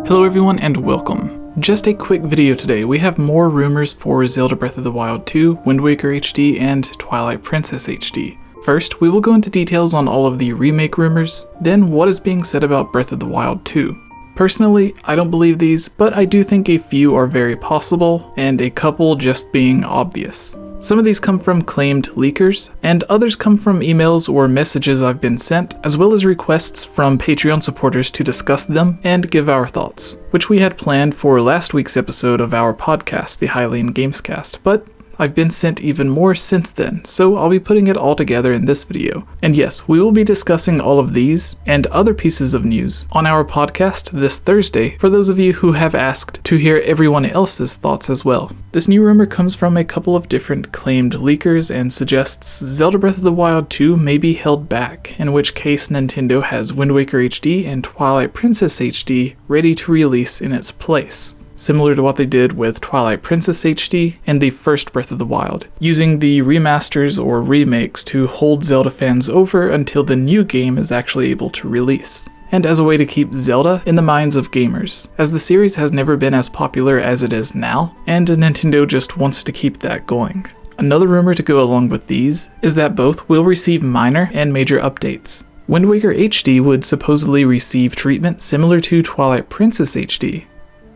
Hello everyone and welcome. Just a quick video today. We have more rumors for Zelda Breath of the Wild 2, Wind Waker HD, and Twilight Princess HD. First, we will go into details on all of the remake rumors, then what is being said about Breath of the Wild 2. Personally, I don't believe these, but I do think a few are very possible, and a couple just being obvious. Some of these come from claimed leakers, and others come from emails or messages I've been sent, as well as requests from Patreon supporters to discuss them and give our thoughts, which we had planned for last week's episode of our podcast, the Hylian Gamescast, but I've been sent even more since then, so I'll be putting it all together in this video. And yes, we will be discussing all of these and other pieces of news on our podcast this Thursday for those of you who have asked to hear everyone else's thoughts as well. This new rumor comes from a couple of different claimed leakers and suggests Zelda Breath of the Wild 2 may be held back, in which case Nintendo has Wind Waker HD and Twilight Princess HD ready to release in its place, similar to what they did with Twilight Princess HD and the first Breath of the Wild, using the remasters or remakes to hold Zelda fans over until the new game is actually able to release, and as a way to keep Zelda in the minds of gamers, as the series has never been as popular as it is now, and Nintendo just wants to keep that going. Another rumor to go along with these is that both will receive minor and major updates. Wind Waker HD would supposedly receive treatment similar to Twilight Princess HD,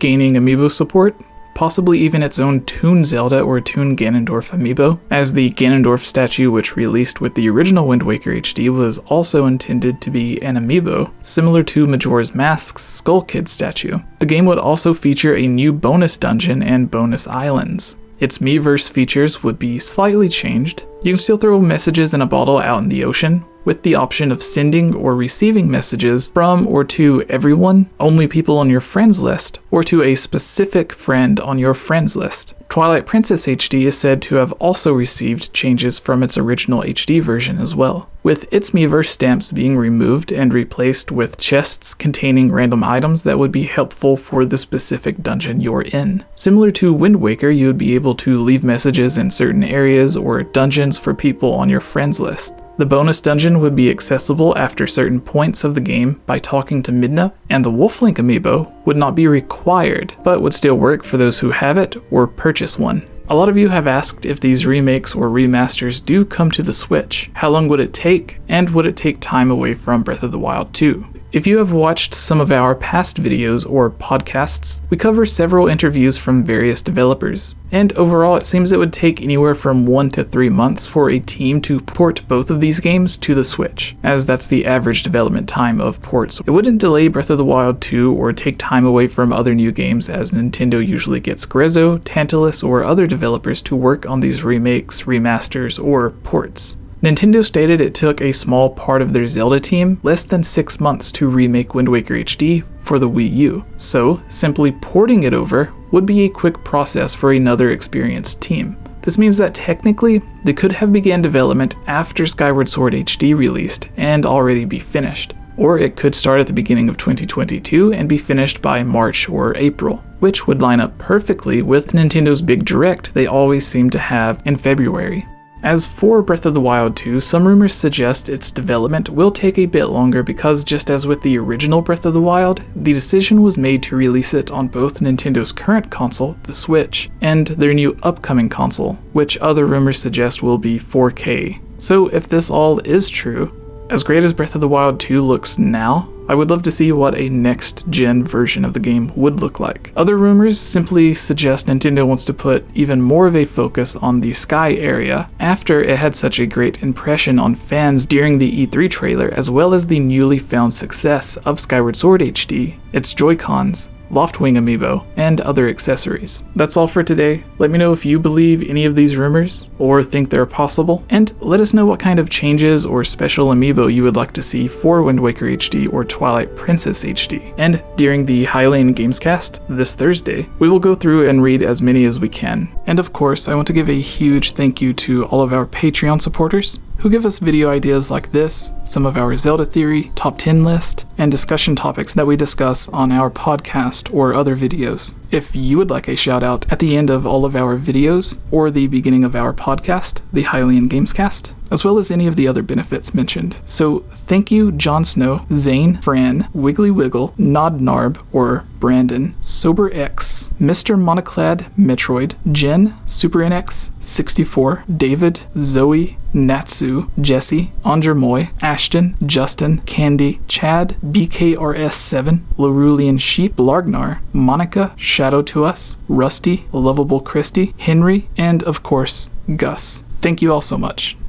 gaining amiibo support, possibly even its own Toon Zelda or Toon Ganondorf amiibo, as the Ganondorf statue which released with the original Wind Waker HD was also intended to be an amiibo, similar to Majora's Mask's Skull Kid statue. The game would also feature a new bonus dungeon and bonus islands. Its Miiverse features would be slightly changed. You can still throw messages in a bottle out in the ocean, with the option of sending or receiving messages from or to everyone, only people on your friends list, or to a specific friend on your friends list. Twilight Princess HD is said to have also received changes from its original HD version as well, with its Miiverse stamps being removed and replaced with chests containing random items that would be helpful for the specific dungeon you're in. Similar to Wind Waker, you would be able to leave messages in certain areas or dungeons for people on your friends list. The bonus dungeon would be accessible after certain points of the game by talking to Midna, and the Wolf Link amiibo would not be required, but would still work for those who have it or purchase one. A lot of you have asked if these remakes or remasters do come to the Switch, how long would it take, and would it take time away from Breath of the Wild 2? If you have watched some of our past videos or podcasts, we cover several interviews from various developers, and overall it seems it would take anywhere from 1 to 3 months for a team to port both of these games to the Switch, as that's the average development time of ports. It wouldn't delay Breath of the Wild 2 or take time away from other new games, as Nintendo usually gets Grezzo, Tantalus, or other developers to work on these remakes, remasters, or ports. Nintendo stated it took a small part of their Zelda team less than 6 months to remake Wind Waker HD for the Wii U, so simply porting it over would be a quick process for another experienced team. This means that technically, they could have began development after Skyward Sword HD released and already be finished. Or it could start at the beginning of 2022 and be finished by March or April, which would line up perfectly with Nintendo's big direct they always seem to have in February. As for Breath of the Wild 2, some rumors suggest its development will take a bit longer because, just as with the original Breath of the Wild, the decision was made to release it on both Nintendo's current console, the Switch, and their new upcoming console, which other rumors suggest will be 4K. So if this all is true, as great as Breath of the Wild 2 looks now, I would love to see what a next-gen version of the game would look like. Other rumors simply suggest Nintendo wants to put even more of a focus on the Sky area after it had such a great impression on fans during the E3 trailer, as well as the newly found success of Skyward Sword HD, its Joy-Cons, Loftwing amiibo, and other accessories. That's all for today. Let me know if you believe any of these rumors, or think they're possible, and let us know what kind of changes or special amiibo you would like to see for Wind Waker HD or Twilight Princess HD. And during the Hylian Gamescast this Thursday, we will go through and read as many as we can. And of course, I want to give a huge thank you to all of our Patreon supporters who give us video ideas like this, some of our Zelda theory, top 10 list, and discussion topics that we discuss on our podcast or other videos. If you would like a shout out at the end of all of our videos or the beginning of our podcast, the Hylian Gamescast, as well as any of the other benefits mentioned. So thank you Jon Snow, ZAIN, FRAN, WIGGLYWIGGLE, NORNARB or Brandon, SOBERX, Mr. MONOCLED, METROID, Jen, SuperNX64, David, Zoe, Natsu, Jessie, 𝗏𝗏𝗏, Ashton, Justin, Candy, Chad, BKRS7, Larulian Sheep, Largnar, Monica, Shadow to Us, Rusty, Lovable Christy, Henry, and of course, Gus. Thank you all so much.